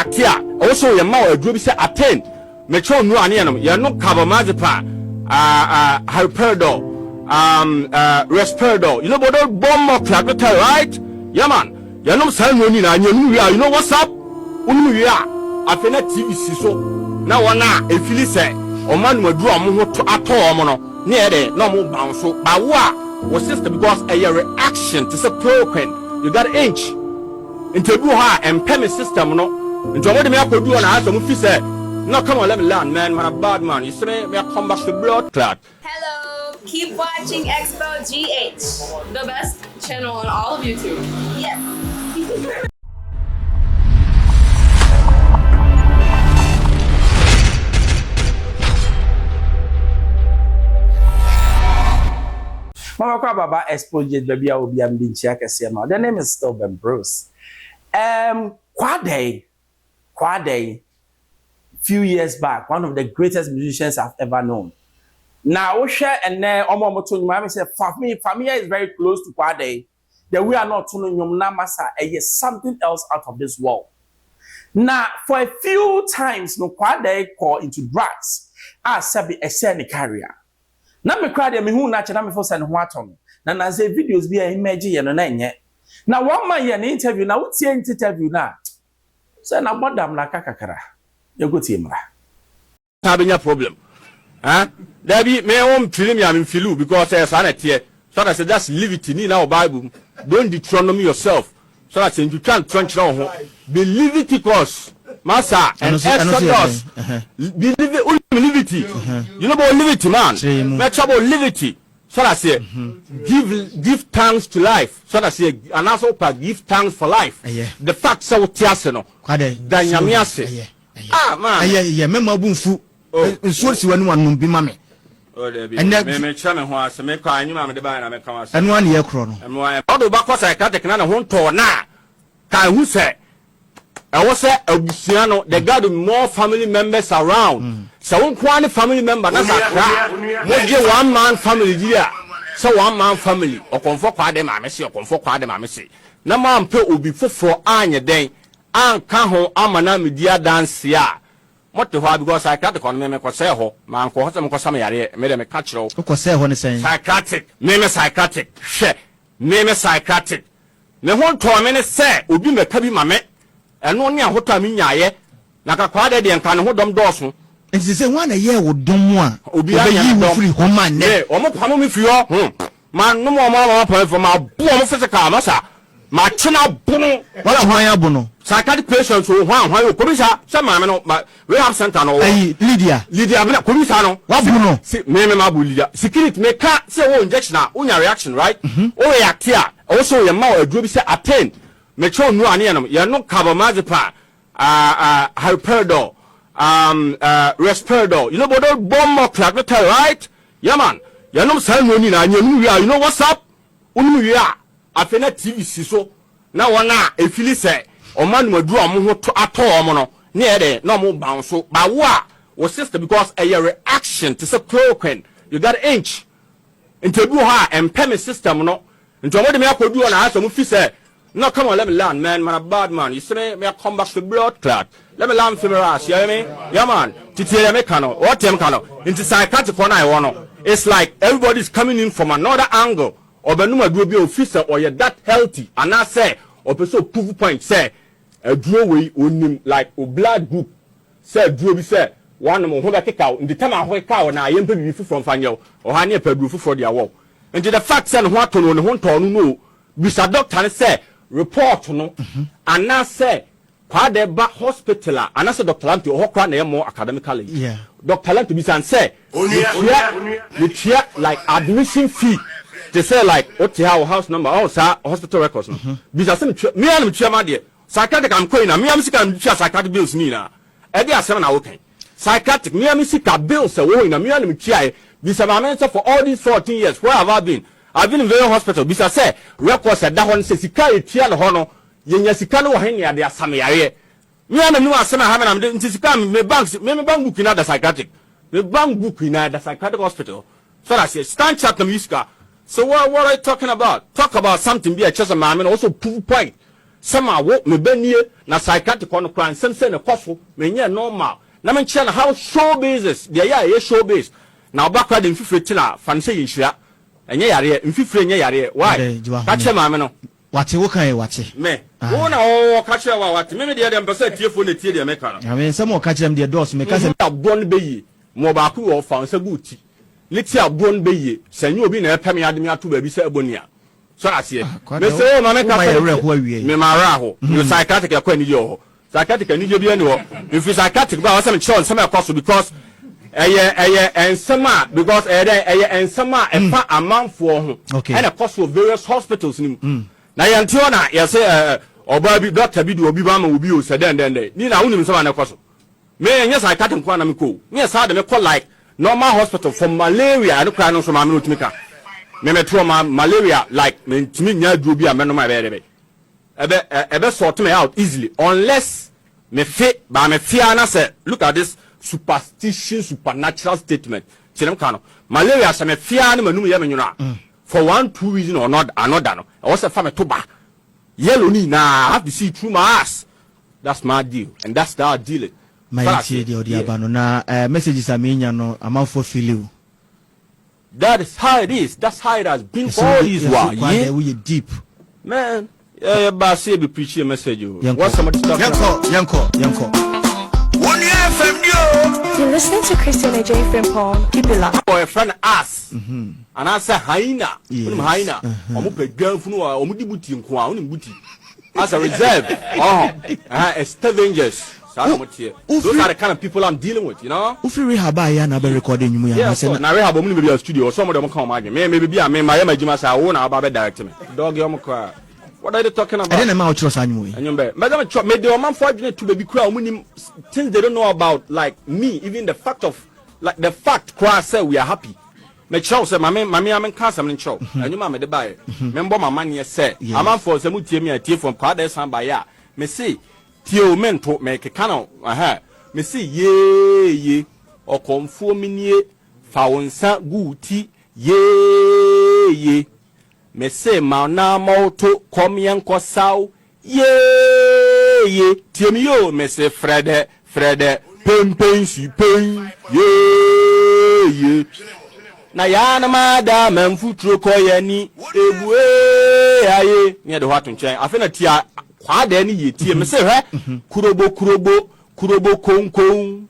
react here also your mouth a group say attain me cho nu ane no ye no carbamazepam hyperidol respiridol you know but bomb more clagotay right yeah man you know say no ni na you know what's up unu wi a afena tv si so na wona e fili say o man madu o mo to ato o mo no na ye de na mo bounce ba wo a wo sister because a reaction to say proquin you got inch interview her and payment system no into what me akodu na aso mo fi say no come on let me learn man a bad man you see me come back to blood clot. Hello, keep watching Xposed GH, the best channel on all of YouTube. Yes. Mama kwa baba Xposed baby I will be am bin check the name is still Ben Bruce. Kwadee few years back, one of the greatest musicians I've ever known. Now we share and then Omo say family is very close to Kwadee. That we are not tuning yom namasa something else out of this world. Now for a few times no Kwadee call into drugs. I sabi a send carrier. Na me Kwadee me hu na che na me for send ho atom. Na say videos be image ye no na nye. Na one man ye interview na what interview na. Say na bodam na kakakara. You go to Imra. Having a problem. Huh? There be my own film I'm feel because there's sanity. So I said just leave it in our Bible. Don't Deuteronomy yourself. So I said you can't trench down. Believe it because Massa and Exodus. Believe it only liberty. You know about liberty, man. Make about liberty. So I say give thanks to life. So I say and also give thanks for life. The fact so tiaseno. Danyamiase. Ah man, yeah, mema bunfu. Nso si wanu anu bi mame. Oh dey bi. Me chame ho ase me kwa anyuma me de ba na me kan ase. Anu an ye kro no. Emu odo ba kwa psychiatric na ho nto na. Kan hu se. E wo se abusua no they got more family members around. So won kwa ne family member na sakra. Mo je one man family dia. So one man family. Okonfo kwa de ma me se okonfo kwa de ma me se. Na ma mpe obi foforo anye den. Anka ho amana media dance ya moto ho because I can't kon me ko say ho man ko ho me ko sam yare me de me ka kiro ko say ho ne sen psychiatric me psychiatric hwe me psychiatric me ho to me ne say obi me ka bi mame eno ne ahoto am nyaaye na ka kwa de nka ne ho dom dooso enti say wan na ye wo dom a obi yi wo free ho man ne o mo pamo me fi ho man no mo ma pa for ma bo mo physical masa ma chena bunu wala hwan abono psychiatric patients who hwan komisa se ma me no we have center no Lydia bela komisa no wabuno si me ma bu Lydia security me ka say wo injection a unya reaction right o react here also your mouth aduro bi say attain me cho nu ane no ye no carbamazepam hyperidol respiridol you know but bomb more clagotay right yeah man you know say no ni na you know what's up unu wi a afena tv si so na wona e fili say o man madu o mo to ato o mo no na ye de na mo bounce ba wo a wo sister because a reaction to say proquin you got inch interview her and payment system no into what me akodu na aso mo fi say no come on let me learn man a bad man you see me come back to blood clot let me learn femoras you hear me yeah man titiere me kano what them kano into psychiatric one I want it's like everybody's coming in from another angle obenuma duro bi officer or you that healthy and I say or person proof point say a draw we onim like o blood group say duro bi say one mo ho be keka in the time I ka na yem pe bi from fanyo or ha ne pa duro for their wall and the fact say ho ato no ne ho nto no bisa doctor say report no and I say Kwadee ba hospital and I say Dr. Lanti o hokra na more academically yeah Dr. Lanti bisa say you like admission fee. They say like what your house number oh sir hospital records no bisa say me am chiama de psychiatric am coin na me am sika am chia psychiatric bills ni na e dey asem na okay psychiatric me am sika bills wo na me am chia bisa ma men for all these 14 years where have I been? I've been in various hospitals bisa say records da ho say sika e tia no ho no yenya sika no wo hen ya de asam yare me am no asem ha me na me sika me bank book na da psychiatric me bank book na da psychiatric hospital so that say stand chat na musica. So what are you talking about? Talk about something be a chess man and also proof point. Sama wo me benie na psychiatric on crime sem say na Kofo me nye normal na me nche na how show basis de ya show base na obakwa de mfifire na fan say yinhira enye yare mfifire nye yare why ka che ma me no wate wo kan wate me wo na wo ka che wa wate me de dem pese tiefo na tie de me ka no I mean some o ka che dem de dos me ka se abon be yi mo ba ku wo fan say guti leti abon be yi sanyo obi na epem ya de me ato ba bi say abonia so asie me say ma me ka me mara ho you psychiatric akwa ni yo psychiatric ni je bi ani ho if psychiatric ba wasem chon some akwa so because ensema because ensema efa amanfo ho and across various hospitals ni na yantiona na ya say oba bi doctor bi do obi ba ma obi o se den ni na unim nsema na kwaso me nya psychiatric kwa na me ko me sa de me call like normal hospital for malaria and kwa no so ma me otumika me trauma malaria like me ntimi nya duro bi a me no ma be ebe sort me out easily unless me fit ba me fear na say look at this superstition supernatural statement chinem ka no malaria say me fear na manum ye me nwuna for 1-2 reason or not another no I was say fa me to ba yellow ni na I have to see through my ass. That's my deal and that's how I deal it my tie the abano na messages amenya no amanfo feel you. That is how it is. That's how it has been for all these while. Yeah, we deep. Man, but say be preaching a message. What's somebody talking about? Yanko. You're listening to Christian AJ Frimpong. Keep it locked. Boy, a friend asked, and I said, Hyena. Hyena. Omupe girl from Omudibuti and Kwa, Buti. As a reserve. A scavengers. Those are the kind of people I'm dealing with, you know. If you rehab, I am recording you. Yeah, so now rehab only be a studio. Some of them come again. Maybe I mean, my image must have own about directing me. Dog, you're cry. What are they talking about? I didn't know trust anyway. And you Madam Chop made the man fortunate to be cry. Things they don't know about, like me, even the fact of, like the fact, Kwa said we are happy. Me chow say, Mammy, I'm in cancer, and chow. And you mamma the buy. Remember my money, say, a man for some me a tea from Kwadee San by ya. Me say. Tio men to make a canon, me see ye, or Komfo minie, found sa guti, ye, me say, Mauna moto, comian cosau, ye, Timio, me say, Frede, pen, she pen, ye. Nayana madam and futuro koyani, aye, near the Watton chain. I feel a tia. Kwadee ni yetie me se hwe kurobo konkon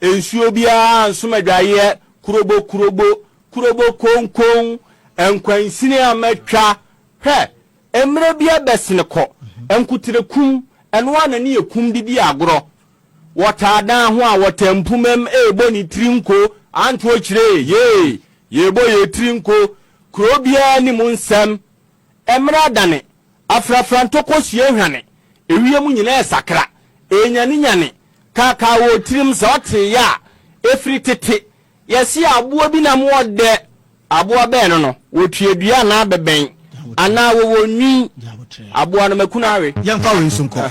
ensuo bia nsomadwaye kurobo konkon enkwansini amatwa hwe emre bia besene ko enkutirekum eno anani ekum didi agoro wotadan ho a wotampumem eboni trinko anto kire ye bo ye trinko kurobia ni munsem emra dane afrafranto kosie hwane ewie mu nyina esakra nyane kaka wo tirim zote ya efri tete yesi aboa bi na mo de aboa be no wotuadua na beben ana wo wonwi aboa no makuna awe yemfa we nsunko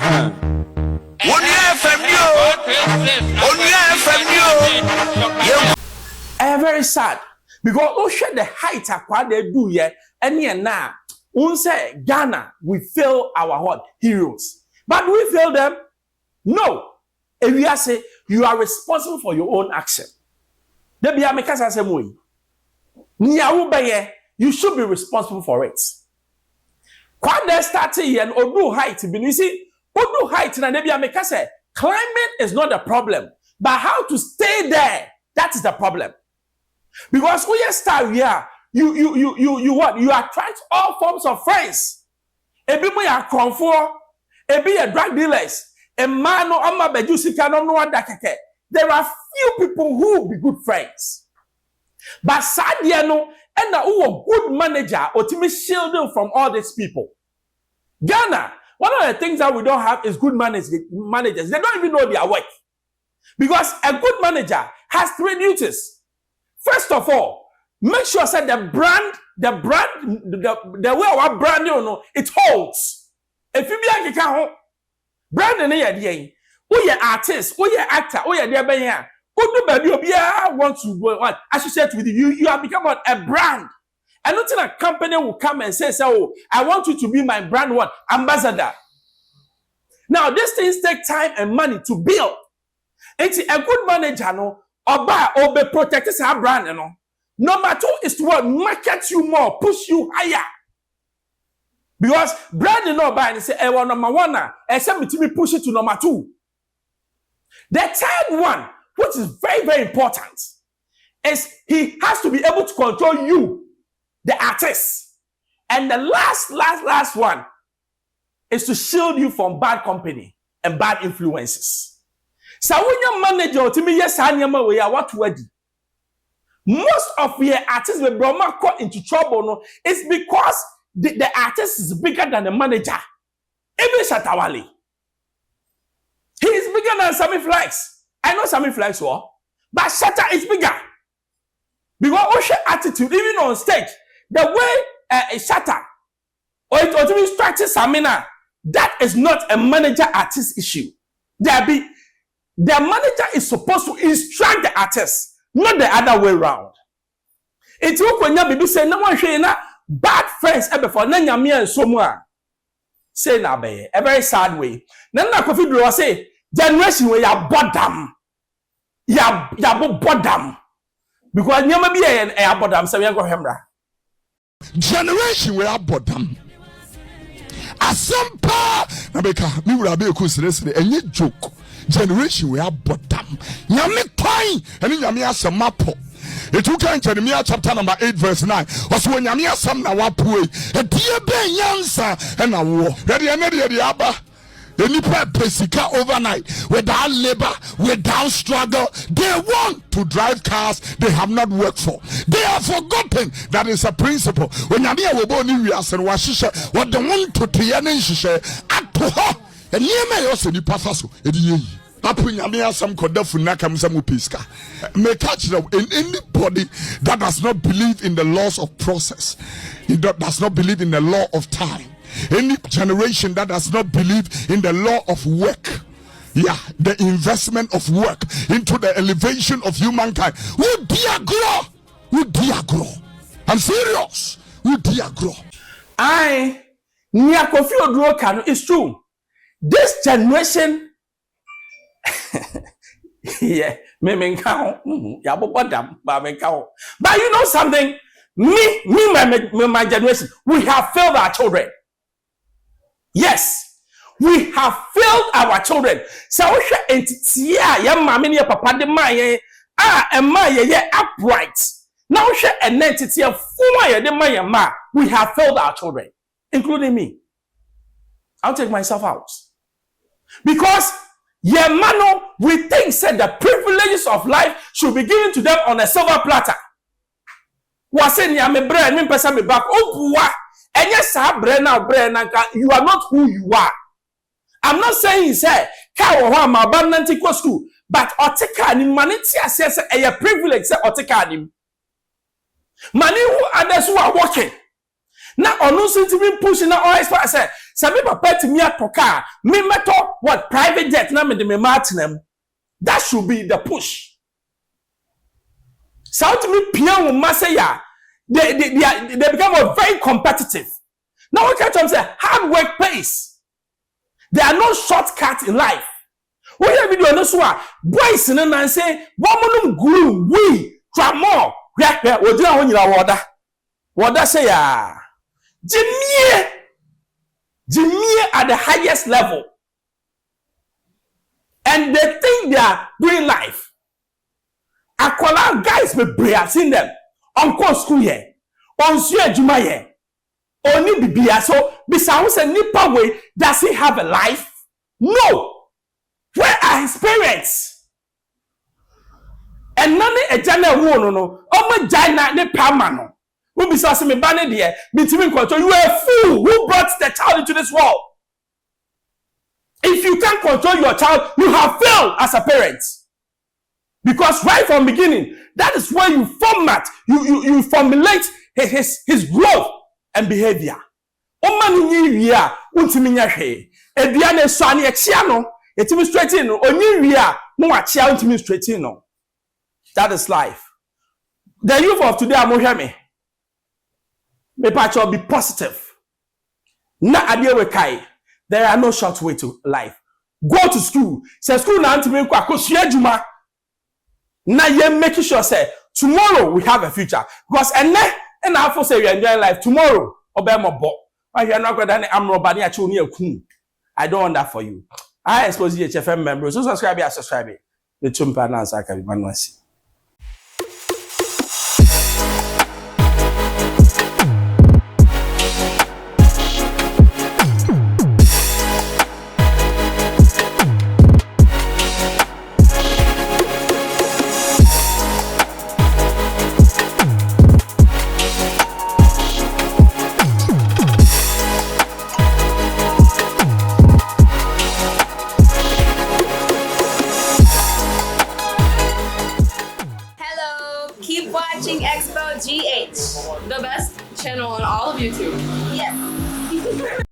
very sad because oh share the height Kwadee do ye any na say Ghana, we fail our what? Heroes. But do we fail them? No. If we are say you are responsible for your own action. You should be responsible for it. Kwadee started here and Oduro height. You see, Oduro height and climate is not the problem, but how to stay there. That is the problem. Because we start here. You what? You attract all forms of friends. Ebi mo ya Komfo, ebi ya drug dealers, a man no amma bejusika no wanda keke. There are few people who will be good friends. But sadia no, and a good manager or to shield them from all these people. Ghana, one of the things that we don't have is good managers. They don't even know their work. Because a good manager has 3 duties. First of all, make sure that the way our brand it holds. If you be a brand in we are artists, we are actor, we are there. Want to associate with you. You have become a brand. And not a company will come and say, "Oh, I want you to be my brand ambassador." Now, these things take time and money to build. It's a good manager, no, or be protect his brand, no. Number 2 is to what market you more, push you higher. Because brand no buy and say, well, number 1, except me push it to number 2. The third one, which is very, very important, is he has to be able to control you, the artist. And the last one is to shield you from bad company and bad influences. So when your manager to me, yes, we are what ready. Most of your artists with Brahma caught into trouble, no, it's because the artist is bigger than the manager. Even Shatawale. He is bigger than Sammy Flex. I know Sammy Flex, but Shatta is bigger. Because Osha attitude, even on stage, the way Shatta or it will instruct Samina, that is not a manager-artist issue. The manager is supposed to instruct the artist, not the other way around. It's when you be saying, no one showing bad friends ever for Nanyami and Somua. Say na be a very sad way. Then na Kofi Oduro say generation where ya bottom. Ya bottom. Because nyama bi e bottom say we go hemra. Generation where bottom. Asampa na beka mi wura be ku sere enye joke. Generation where bottom. Nyame twai ene nyame asemapo. It took in Jeremiah chapter number 8 verse 9. Was when Yamia Sam na wapue. A dear ben yansa and a war. Ready and ready abba. The nipa pesika overnight without labor, without struggle. They want to drive cars they have not worked for. They have forgotten that is a principle. When Yamia woboni wias and washisha, what they want to tianen shisha at to her. And yeme yose nipa faso. May catch them in anybody that does not believe in the laws of process, that does not believe in the law of time, any generation that does not believe in the law of work, the investment of work into the elevation of humankind. Who dear grow? I'm serious. Who dear grow? Near Kofi Oduro it's true. This generation. Yeah, but you know something? My generation, we have failed our children. Yes, we have failed our children. So we papa de my upright. Now an entity of we have failed our children, including me. I'll take myself out. Because we think said the privileges of life should be given to them on a silver platter. Was saying ya me bread, me person me back. Oh, and yes, you are not who you are. I'm not saying say my abundant equals to, but oteka ni maniti says a privilege say oteka ni. Many who others who are working. Now on no to be pushing now all I say. Some people pay to me at car. Me meto what private jet na me de me martin. That should be the push. So to me piano masaya. They become very competitive. Now we can say hard work pays. There are no shortcuts in life. We have video no so boys in and say woman guru we try more. Yeah, we do on your water. Water say ya. Jimmy at the highest level. And they think they are doing life. I call out guys with prayer, I've seen them. On course school here. On Sue Juma here. Only Bibia. So, besides a nipper way, does he have a life? No. Where are his parents? And none a general no. Oh my Jana ne Pamano. Who besides me banner there, between control, you are a fool who brought the child into this world. If you can't control your child, you have failed as a parent. Because right from beginning, that is where you format, you formulate his growth and behavior. That is life. The youth of today are more me. May patch be positive. Na adie we kai. There are no short way to life. Go to school. Say school na ntimi kwa kosua adwuma. Na ye make sure say tomorrow we have a future. Because and I say we enjoy life tomorrow. Obemo I don't want that for you. I expose you HFM members. So subscribe and subscribe. The chumpa na answer Manuasi. Keep watching Xposed GH, the best channel on all of YouTube. Yes.